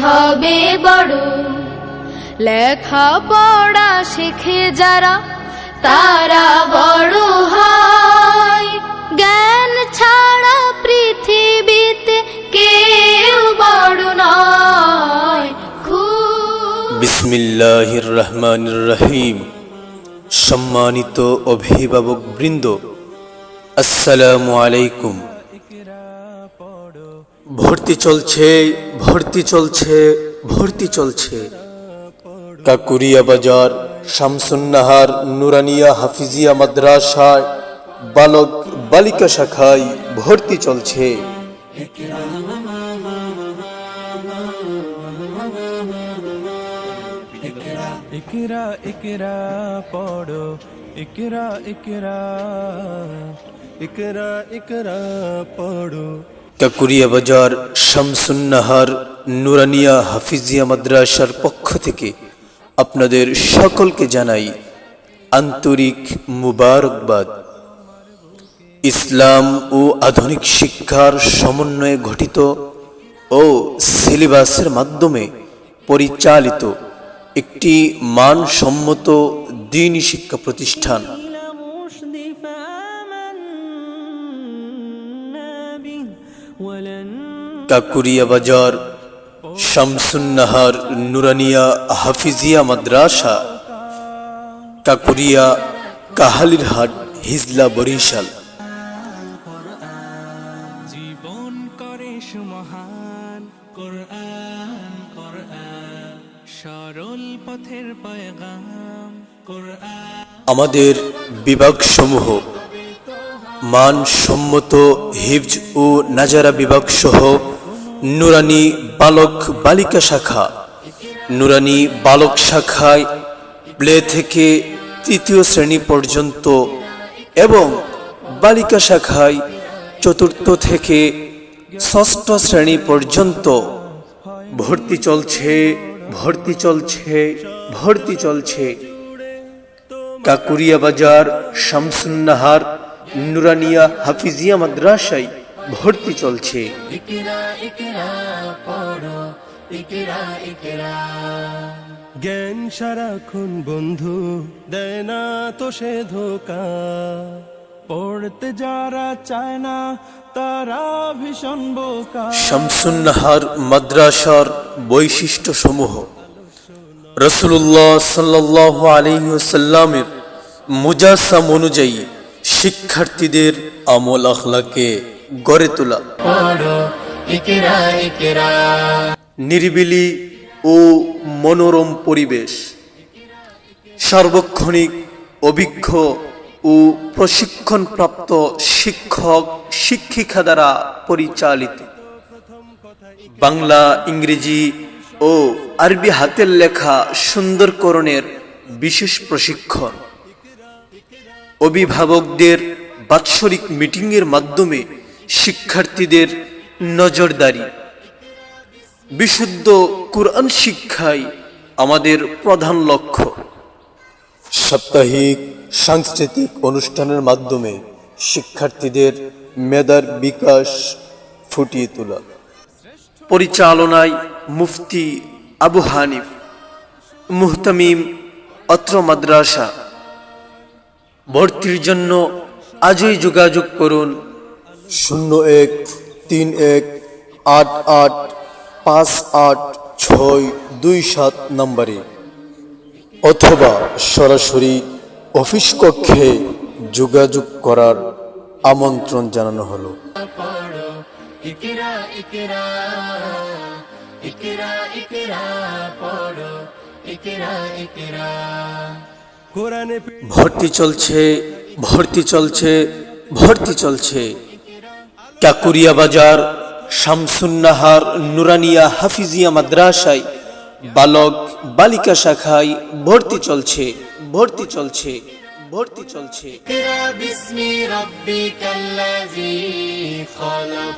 হবে বড়। লেখা পড়া শিখে যারা তারা বড় হয়, জ্ঞান ছাড়া পৃথিবীতে কেউ বড় নয়। বিসমিল্লাহির রহমানির রহিম। সম্মানিত অভিভাবক বৃন্দ, আসসালামু আলাইকুম। ভর্তি চলছে, ভর্তি চলছে, ভর্তি চলছে। কাকুরিয়া বাজার শামসুন্নাহার নুরানিয়া হাফিজিয়া মাদ্রাসায় বালক বালিকা শাখায় ভর্তি চলছে। ইকরা ইকরা পড়ো, ইকরা ইকরা, ইকরা ইকরা পড়ো। কাকুরিয়া বাজার শামসুন্নাহার নুরানিয়া হাফিজিয়া মাদ্রাসার পক্ষ থেকে আপনাদের সকলকে জানাই আন্তরিক মুবারকবাদ। ইসলাম ও আধুনিক শিক্ষার সমন্বয়ে গঠিত ও সিলেবাসের মাধ্যমে পরিচালিত একটি মানসম্মত দ্বীনি শিক্ষা প্রতিষ্ঠান কাকুরিয়া বাজার শামসুন্নাহার নুরানিয়া হাফিজিয়া মাদ্রাসা, কাকুরিয়া কাহালিরহাট, হিজলা, বরিশাল। জীবন করে সুমহান কোরআন, কোরআন সরল পথের পয়গাম কোরআন। আমাদের বিভাগসমূহ মানসম্মত হিফজ ও নাজারা বিভাগ সহ নুরানি বালক বালিকা শাখা, নুরানি বালক শাখায় প্লে থেকে তৃতীয় শ্রেণী পর্যন্ত এবং বালিকা শাখায় চতুর্থ থেকে ষষ্ঠ শ্রেণী পর্যন্ত ভর্তি চলছে, ভর্তি চলছে, ভর্তি চলছে। কাকুরিয়া বাজার শামসুন্নাহার নুরানিয়া হাফিজিয়া মাদ্রাসায় ভর্তি চলছে। ইকরা ইকরা পড়ো, ইকরা ইকরা। জ্ঞান সারাক্ষণ বন্ধু দেয় না তো সে ধোকা, পড়তে যারা চায় না তারা ভীষণ বোকা। শামসুন্নাহার মাদ্রাসার বৈশিষ্ট্য সমূহ: রাসূলুল্লাহ সাল্লাল্লাহু আলাইহি ওয়াসাল্লামের মুজাসসাম অনুযায়ী শিক্ষার্থীদের আমল আখলাকে গড়ে তোলা, পড়ো, ইকরা ইকরা। নিরিবিলি ও মনোরম পরিবেশ, সার্বক্ষণিক অভিজ্ঞ ও প্রশিক্ষণপ্রাপ্ত শিক্ষক শিক্ষিকা দ্বারা পরিচালিত, বাংলা, ইংরেজি ও আরবি হাতের লেখা সুন্দরকরণের বিশেষ প্রশিক্ষণ, অভিভাবকদের বাৎসরিক মিটিংয়ের মাধ্যমে শিক্ষার্থীদের নজরদারি, বিশুদ্ধ কুরআন শিক্ষাই আমাদের প্রধান লক্ষ্য। সাপ্তাহিক সাংস্কৃতিক অনুষ্ঠানের মাধ্যমে শিক্ষার্থীদের মেধার বিকাশ ফুটিয়ে তোলা। পরিচালনায় মুফতি আবু হানিফ মুহতামিম অত্র মাদ্রাসা। ভর্তির জন্য আজই যোগাযোগ করুন 0138858627 নম্বরে অথবা সরাসরি অফিস কক্ষে যোগাযোগ করার আমন্ত্রণ জানানো হলো। পড়ো, ইকরা ইকরা, ইকরা ইকরা পড়ো, ইকরা ইকরা। কোরআনে ভর্তি চলছে, ভর্তি চলছে, ভর্তি চলছে। কাকুরিয়া বাজার শামসুন্নাহার নুরানিয়া হাফিজিয়া মাদ্রাসায় বালক বালিকা শাখায় ভর্তি চলছে, ভর্তি চলছে, ভর্তি চলছে। ইকরা বিসমি রাব্বিকাল্লাযী খালাক।